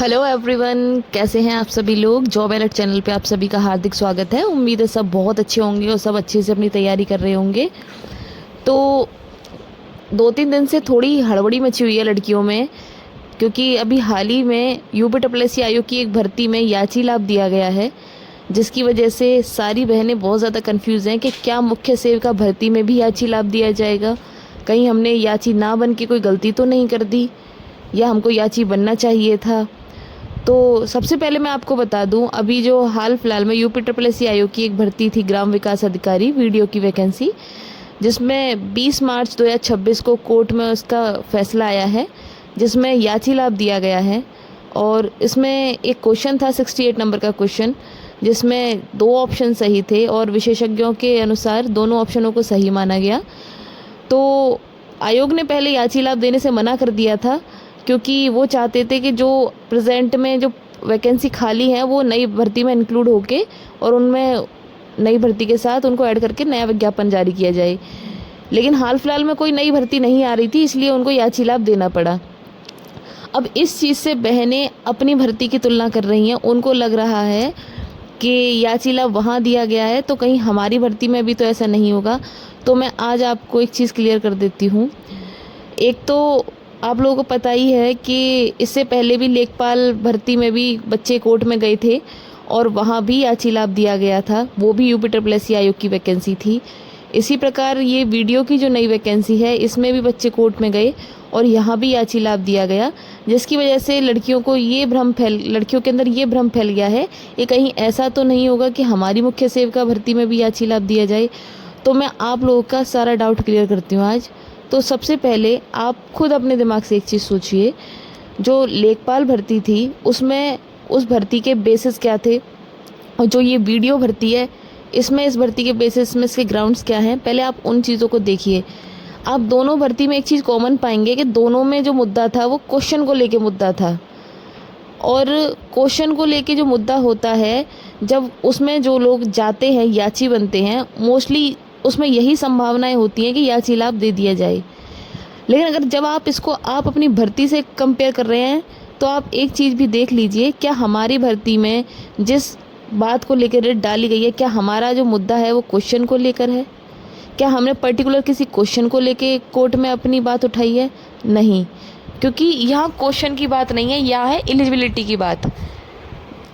Hello everyone, कैसे हैं आप सभी लोग। जॉब अलर्ट चैनल पे आप सभी का हार्दिक स्वागत है। उम्मीद है सब बहुत अच्छे होंगे और सब अच्छे से अपनी तैयारी कर रहे होंगे। तो 2-3 दिन से थोड़ी हड़बड़ी मची हुई है लड़कियों में, क्योंकि अभी हाल ही में यूपीएससी आयोग की एक भर्ती में याची लाभ दिया गया है, जिसकी वजह से सारी बहनें बहुत ज़्यादा कंफ्यूज हैं कि क्या मुख्य सेविका भर्ती में भी याची लाभ दिया जाएगा। कहीं हमने याची ना बन के कोई गलती तो नहीं कर दी, या हमको याची बनना चाहिए था। तो सबसे पहले मैं आपको बता दूं, अभी जो हाल फिलहाल में यूपीएससी आयोग की एक भर्ती थी ग्राम विकास अधिकारी वीडियो की वैकेंसी, जिसमें 20 मार्च 2026 को कोर्ट में उसका फैसला आया है, जिसमें याची लाभ दिया गया है। और इसमें एक क्वेश्चन था 68 नंबर का क्वेश्चन, जिसमें 2 ऑप्शन सही थे और विशेषज्ञों के अनुसार दोनों ऑप्शनों को सही माना गया। तो आयोग ने पहले याची लाभ देने से मना कर दिया था, क्योंकि वो चाहते थे कि जो प्रेजेंट में जो वैकेंसी खाली है वो नई भर्ती में इंक्लूड होके और उनमें नई भर्ती के साथ उनको ऐड करके नया विज्ञापन जारी किया जाए। लेकिन हाल फिलहाल में कोई नई भर्ती नहीं आ रही थी, इसलिए उनको याची लाभ देना पड़ा। अब इस चीज़ से बहनें अपनी भर्ती की तुलना कर रही हैं। उनको लग रहा है कि याची लाभ वहाँ दिया गया है तो कहीं हमारी भर्ती में भी तो ऐसा नहीं होगा। तो मैं आज आपको एक चीज़ क्लियर कर देती हूँ। एक तो आप लोगों को पता ही है कि इससे पहले भी लेखपाल भर्ती में भी बच्चे कोर्ट में गए थे और वहाँ भी याची लाभ दिया गया था, वो भी यूपीएससी आयोग की वैकेंसी थी। इसी प्रकार ये वीडियो की जो नई वैकेंसी है, इसमें भी बच्चे कोर्ट में गए और यहाँ भी याची लाभ दिया गया, जिसकी वजह से लड़कियों के अंदर ये भ्रम फैल गया है ये कहीं ऐसा तो नहीं होगा कि हमारी मुख्य सेविका भर्ती में भी याची लाभ दिया जाए। तो मैं आप लोगों का सारा डाउट क्लियर करती हूँ आज। तो सबसे पहले आप खुद अपने दिमाग से एक चीज़ सोचिए, जो लेखपाल भर्ती थी उसमें उस भर्ती के बेसिस क्या थे, और जो ये वीडियो भर्ती है इसमें इस भर्ती के बेसिस में इसके ग्राउंड्स क्या हैं, पहले आप उन चीज़ों को देखिए। आप दोनों भर्ती में एक चीज़ कॉमन पाएंगे कि दोनों में जो मुद्दा था वो क्वेश्चन को लेके मुद्दा था। और क्वेश्चन को लेके जो मुद्दा होता है, जब उसमें जो लोग जाते हैं याची बनते हैं, मोस्टली उसमें यही संभावनाएं होती हैं कि याची लाभ दे दिया जाए। लेकिन अगर जब आप अपनी भर्ती से कंपेयर कर रहे हैं, तो आप एक चीज़ भी देख लीजिए, क्या हमारी भर्ती में जिस बात को लेकर रेट डाली गई है, क्या हमारा जो मुद्दा है वो क्वेश्चन को लेकर है? क्या हमने पर्टिकुलर किसी क्वेश्चन को लेके कोर्ट में अपनी बात उठाई है? नहीं, क्योंकि यहाँ क्वेश्चन की बात नहीं है, यहाँ है एलिजिबिलिटी की बात।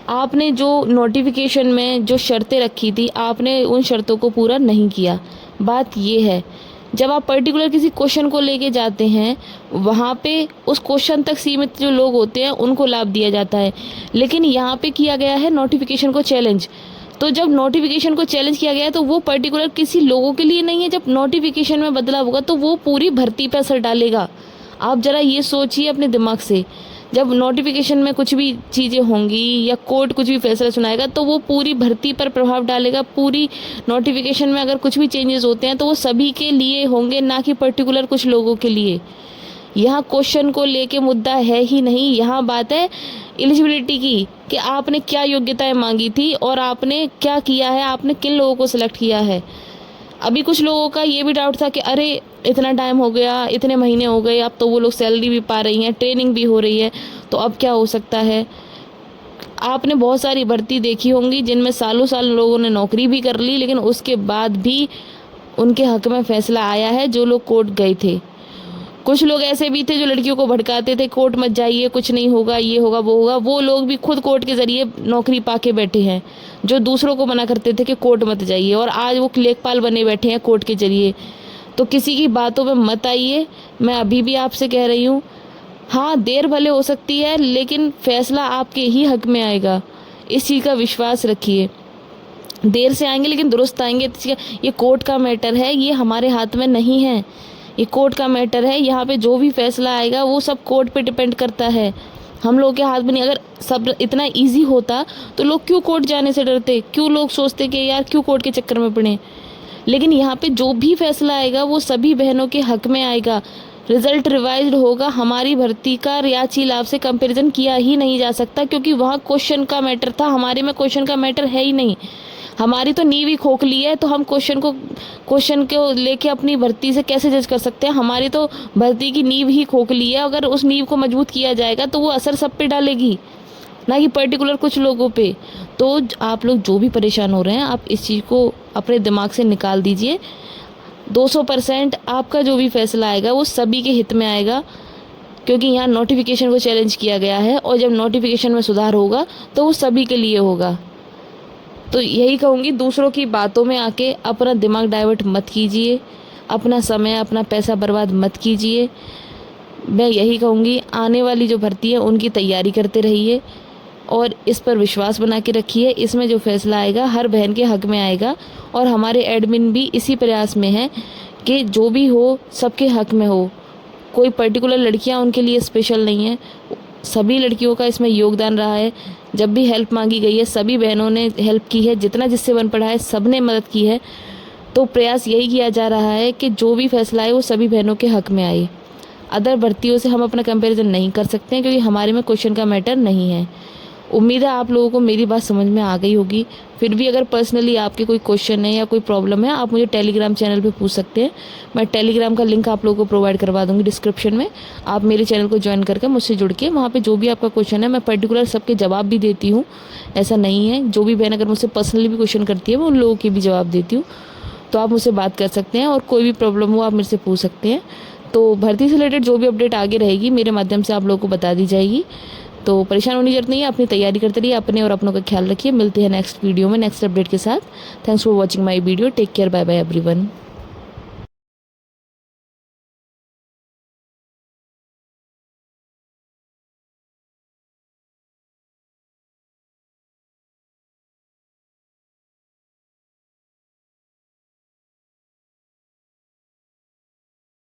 आपने जो नोटिफिकेशन में जो शर्तें रखी थी, आपने उन शर्तों को पूरा नहीं किया। बात ये है, जब आप पर्टिकुलर किसी क्वेश्चन को लेके जाते हैं, वहाँ पे उस क्वेश्चन तक सीमित जो लोग होते हैं उनको लाभ दिया जाता है। लेकिन यहाँ पे किया गया है नोटिफिकेशन को चैलेंज। तो जब नोटिफिकेशन को चैलेंज किया गया है तो वो पर्टिकुलर किसी लोगों के लिए नहीं है। जब नोटिफिकेशन में बदलाव होगा तो वो पूरी भर्ती पर असर डालेगा। आप ज़रा ये सोचिए अपने दिमाग से, जब नोटिफिकेशन में कुछ भी चीज़ें होंगी या कोर्ट कुछ भी फैसला सुनाएगा तो वो पूरी भर्ती पर प्रभाव डालेगा। पूरी नोटिफिकेशन में अगर कुछ भी चेंजेस होते हैं तो वो सभी के लिए होंगे, ना कि पर्टिकुलर कुछ लोगों के लिए। यहाँ क्वेश्चन को लेके मुद्दा है ही नहीं, यहाँ बात है एलिजिबिलिटी की, कि आपने क्या योग्यताएं मांगी थी और आपने क्या किया है, आपने किन लोगों को सिलेक्ट किया है। अभी कुछ लोगों का ये भी डाउट था कि अरे इतना टाइम हो गया, इतने महीने हो गए, अब तो वो लोग सैलरी भी पा रही हैं, ट्रेनिंग भी हो रही है, तो अब क्या हो सकता है। आपने बहुत सारी भर्ती देखी होंगी जिनमें सालों साल लोगों ने नौकरी भी कर ली, लेकिन उसके बाद भी उनके हक में फैसला आया है जो लोग कोर्ट गए थे। कुछ लोग ऐसे भी थे जो लड़कियों को भड़काते थे, कोर्ट मत जाइए, कुछ नहीं होगा, ये होगा वो होगा। वो लोग भी खुद कोर्ट के ज़रिए नौकरी पाके बैठे हैं, जो दूसरों को मना करते थे कि कोर्ट मत जाइए, और आज वो लेखपाल बने बैठे हैं कोर्ट के ज़रिए। तो किसी की बातों में मत आइए। मैं अभी भी आपसे कह रही हूँ, हाँ देर भले हो सकती है लेकिन फैसला आपके ही हक में आएगा, इस चीज़ का विश्वास रखिए। देर से आएंगे लेकिन दुरुस्त आएंगे। ये कोर्ट का मैटर है, ये हमारे हाथ में नहीं है, ये कोर्ट का मैटर है। यहाँ पे जो भी फैसला आएगा वो सब कोर्ट पे डिपेंड करता है, हम लोग के हाथ में नहीं। अगर सब इतना इजी होता तो लोग क्यों कोर्ट जाने से डरते, क्यों लोग सोचते कि यार क्यों कोर्ट के चक्कर में पड़े। लेकिन यहाँ पे जो भी फैसला आएगा वो सभी बहनों के हक में आएगा। रिजल्ट रिवाइज्ड होगा। हमारी भर्ती का याची लाभ से कंपैरिजन किया ही नहीं जा सकता, क्योंकि वहाँ क्वेश्चन का मैटर था, हमारे में क्वेश्चन का मैटर है ही नहीं। हमारी तो नींव ही खोखली है, तो हम क्वेश्चन को लेके अपनी भर्ती से कैसे जज कर सकते हैं। हमारी तो भर्ती की नींव ही खोखली है, अगर उस नींव को मजबूत किया जाएगा तो वो असर सब पे डालेगी। ना कि पर्टिकुलर कुछ लोगों पे। तो आप लोग जो भी परेशान हो रहे हैं, आप इस चीज़ को अपने दिमाग से निकाल दीजिए। 200% आपका जो भी फैसला आएगा वो सभी के हित में आएगा, क्योंकि यहाँ नोटिफिकेशन को चैलेंज किया गया है, और जब नोटिफिकेशन में सुधार होगा तो वो सभी के लिए होगा। तो यही कहूँगी, दूसरों की बातों में आके अपना दिमाग डाइवर्ट मत कीजिए, अपना समय अपना पैसा बर्बाद मत कीजिए। मैं यही कहूँगी, आने वाली जो भर्ती है उनकी तैयारी करते रहिए और इस पर विश्वास बना के रखिए। इसमें जो फैसला आएगा हर बहन के हक में आएगा, और हमारे एडमिन भी इसी प्रयास में है कि जो भी हो सबके हक में हो। कोई पर्टिकुलर लड़कियां उनके लिए स्पेशल नहीं है, सभी लड़कियों का इसमें योगदान रहा है। जब भी हेल्प मांगी गई है सभी बहनों ने हेल्प की है, जितना जिससे बन पड़ा है सब ने मदद की है। तो प्रयास यही किया जा रहा है कि जो भी फैसला आए वो सभी बहनों के हक में आए। अदर भर्तियों से हम अपना कंपैरिजन नहीं कर सकते हैं, क्योंकि हमारे में क्वेश्चन का मैटर नहीं है। उम्मीद है आप लोगों को मेरी बात समझ में आ गई होगी। फिर भी अगर पर्सनली आपके कोई क्वेश्चन है या कोई प्रॉब्लम है, आप मुझे टेलीग्राम चैनल पे पूछ सकते हैं। मैं टेलीग्राम का लिंक आप लोगों को प्रोवाइड करवा दूंगी डिस्क्रिप्शन में। आप मेरे चैनल को ज्वाइन करके मुझसे जुड़ के वहाँ पे जो भी आपका क्वेश्चन है, मैं पर्टिकुलर सबके जवाब भी देती हूँ। ऐसा नहीं है, जो भी बहन अगर मुझसे पर्सनली भी क्वेश्चन करती है मैं उन लोगों के भी जवाब देती हूँ। तो आप मुझसे बात कर सकते हैं और कोई भी प्रॉब्लम हो आप मेरे से पूछ सकते हैं। तो भर्ती से रिलेटेड जो भी अपडेट आगे रहेगी मेरे माध्यम से आप लोगों को बता दी जाएगी। तो परेशान होने की जरूरत नहीं है, अपनी तैयारी करते रहिए, अपने और अपनों का ख्याल रखिए। मिलते हैं नेक्स्ट वीडियो में नेक्स्ट अपडेट के साथ। Thanks for watching my video. Take care, bye bye everyone.